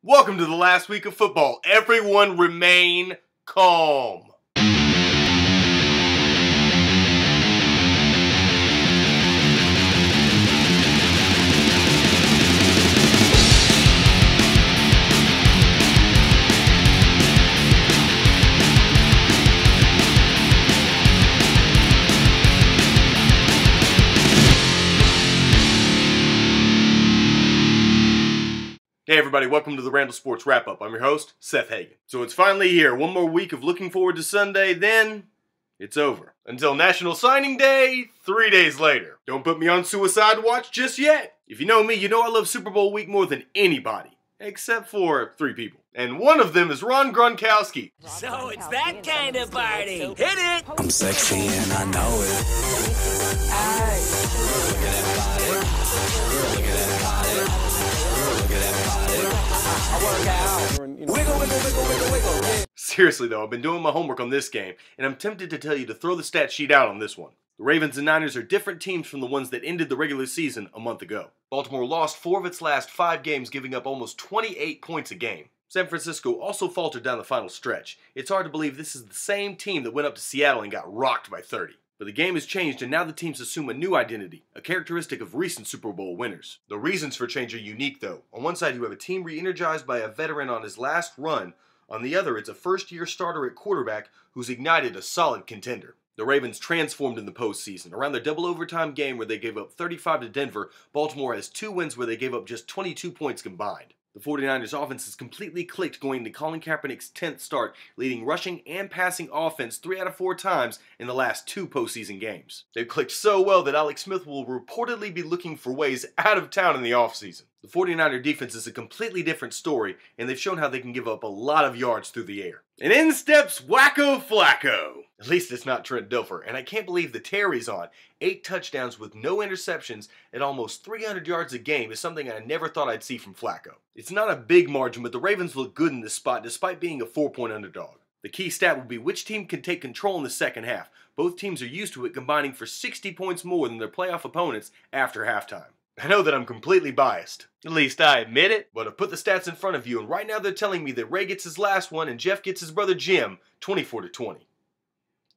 Welcome to the last week of football. Everyone remain calm. Hey everybody, welcome to the Randall Sports Wrap-Up. I'm your host, Seth Hagan. So it's finally here. One more week of looking forward to Sunday, then it's over. Until National Signing Day, 3 days later. Don't put me on suicide watch just yet. If you know me, you know I love Super Bowl week more than anybody. Except for 3 people. And one of them is Ron Gronkowski. So it's that kind of party. Hit it! I'm sexy and I know it. Look at that body. Look at that body. Look at that body. I work out. Wiggle, wiggle, wiggle, wiggle, wiggle. Seriously though, I've been doing my homework on this game, and I'm tempted to tell you to throw the stat sheet out on this one. The Ravens and Niners are different teams from the ones that ended the regular season a month ago. Baltimore lost 4 of its last 5 games, giving up almost 28 points a game. San Francisco also faltered down the final stretch. It's hard to believe this is the same team that went up to Seattle and got rocked by 30. But the game has changed, and now the teams assume a new identity, a characteristic of recent Super Bowl winners. The reasons for change are unique though. On one side you have a team re-energized by a veteran on his last run. On the other, it's a first-year starter at quarterback who's ignited a solid contender. The Ravens transformed in the postseason. Around their double overtime game where they gave up 35 to Denver, Baltimore has 2 wins where they gave up just 22 points combined. The 49ers offense has completely clicked going into Colin Kaepernick's 10th start, leading rushing and passing offense 3 out of 4 times in the last 2 postseason games. They've clicked so well that Alex Smith will reportedly be looking for ways out of town in the offseason. The 49er defense is a completely different story, and they've shown how they can give up a lot of yards through the air. And in steps Wacko Flacco. At least it's not Trent Dilfer, and I can't believe the Terry's on. 8 touchdowns with no interceptions at almost 300 yards a game is something I never thought I'd see from Flacco. It's not a big margin, but the Ravens look good in this spot despite being a 4-point underdog. The key stat will be which team can take control in the second half. Both teams are used to it, combining for 60 points more than their playoff opponents after halftime. I know that I'm completely biased. At least I admit it. But I've put the stats in front of you, and right now they're telling me that Ray gets his last one and Jeff gets his brother Jim 24-20.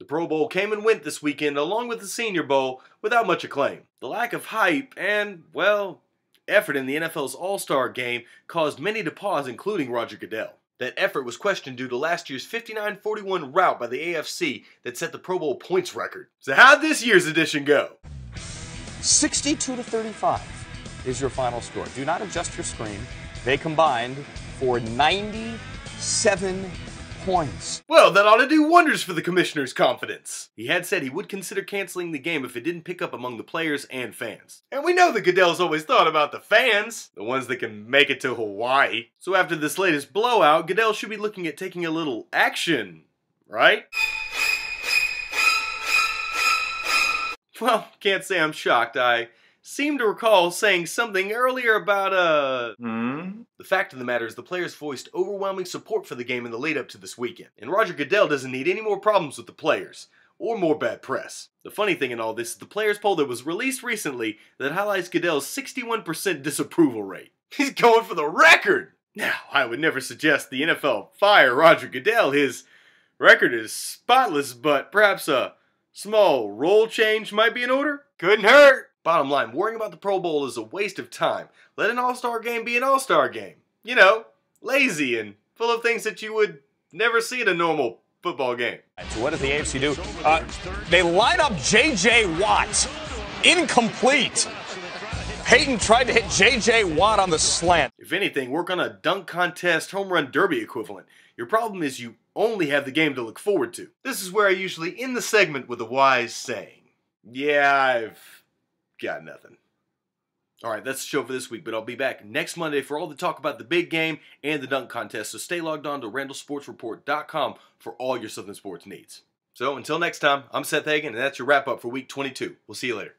The Pro Bowl came and went this weekend along with the Senior Bowl without much acclaim. The lack of hype and, well, effort in the NFL's All-Star game caused many to pause, including Roger Goodell. That effort was questioned due to last year's 59-41 rout by the AFC that set the Pro Bowl points record. So how'd this year's edition go? 62-35 is your final score. Do not adjust your screen. They combined for 97 points. Well, that ought to do wonders for the commissioner's confidence. He had said he would consider canceling the game if it didn't pick up among the players and fans. And we know that Goodell's always thought about the fans, the ones that can make it to Hawaii. So after this latest blowout, Goodell should be looking at taking a little action, right? Well, can't say I'm shocked. I seem to recall saying something earlier about, The fact of the matter is the players voiced overwhelming support for the game in the lead up to this weekend. And Roger Goodell doesn't need any more problems with the players, or more bad press. The funny thing in all this is the players poll that was released recently that highlights Goodell's 61% disapproval rate. He's going for the record! Now, I would never suggest the NFL fire Roger Goodell. His record is spotless, but perhaps a small role change might be in order? Couldn't hurt! Bottom line, worrying about the Pro Bowl is a waste of time. Let an All-Star game be an All-Star game. You know, lazy and full of things that you would never see in a normal football game. So what does the AFC do? They line up J.J. Watt. Incomplete. Peyton tried to hit J.J. Watt on the slant. If anything, work on a dunk contest home run derby equivalent. Your problem is you only have the game to look forward to. This is where I usually end the segment with a wise saying. Yeah, I've got nothing. Alright, that's the show for this week, but I'll be back next Monday for all the talk about the big game and the dunk contest, so stay logged on to RandallSportsReport.com for all your Southern sports needs. So, until next time, I'm Seth Hagan, and that's your wrap-up for Week 22. We'll see you later.